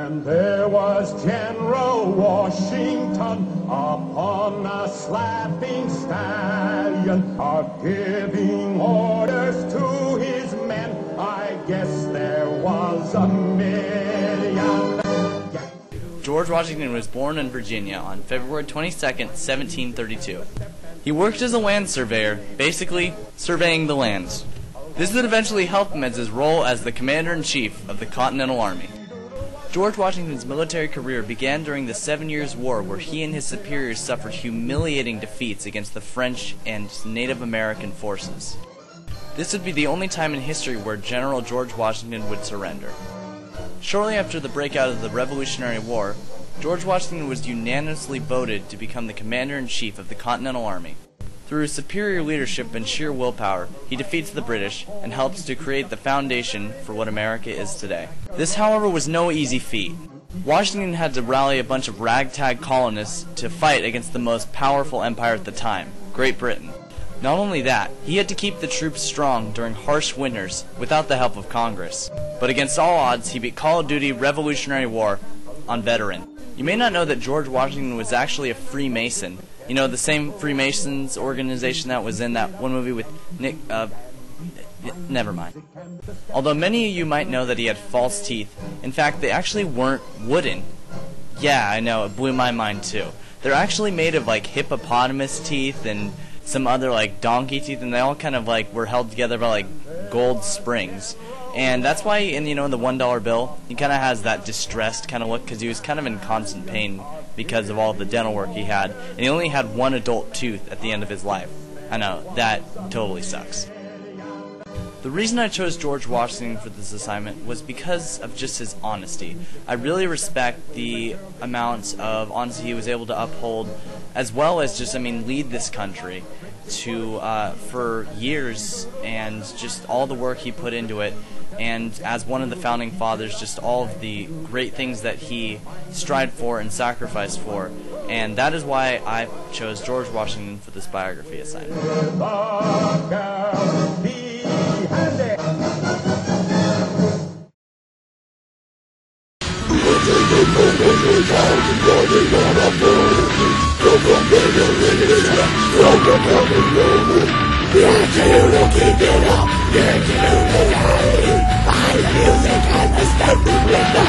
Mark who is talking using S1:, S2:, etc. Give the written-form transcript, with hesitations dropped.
S1: And there was General Washington upon a slapping stallion, giving orders to his men. I guess there was a million.
S2: George Washington was born in Virginia on February 22nd, 1732. He worked as a land surveyor, basically surveying the lands. This would eventually help him as his role as the Commander-in-Chief of the Continental Army. George Washington's military career began during the 7 Years' War, where he and his superiors suffered humiliating defeats against the French and Native American forces. This would be the only time in history where General George Washington would surrender. Shortly after the breakout of the Revolutionary War, George Washington was unanimously voted to become the Commander-in-Chief of the Continental Army. Through his superior leadership and sheer willpower, he defeats the British and helps to create the foundation for what America is today. This, however, was no easy feat. Washington had to rally a bunch of ragtag colonists to fight against the most powerful empire at the time, Great Britain. Not only that, he had to keep the troops strong during harsh winters without the help of Congress. But against all odds, he beat Call of Duty Revolutionary War on veteran. You may not know that George Washington was actually a Freemason. You know, the same Freemasons organization that was in that one movie with Nick, never mind. Although many of you might know that he had false teeth, in fact, they actually weren't wooden. Yeah, I know, it blew my mind too. They're actually made of like hippopotamus teeth and some other like donkey teeth, and they all kind of like were held together by like gold springs. And that's why in the $1 bill, he kind of has that distressed kind of look, because he was kind of in constant pain because of all the dental work he had, and he only had one adult tooth at the end of his life. I know, that totally sucks. The reason I chose George Washington for this assignment was because of just his honesty. I really respect the amount of honesty he was able to uphold, as well as just, lead this country for years, and just all the work he put into it. And as one of the founding fathers, just all of the great things that he strived for and sacrificed for. And that is why I chose George Washington for this biography assignment.
S3: Music and the stepping with the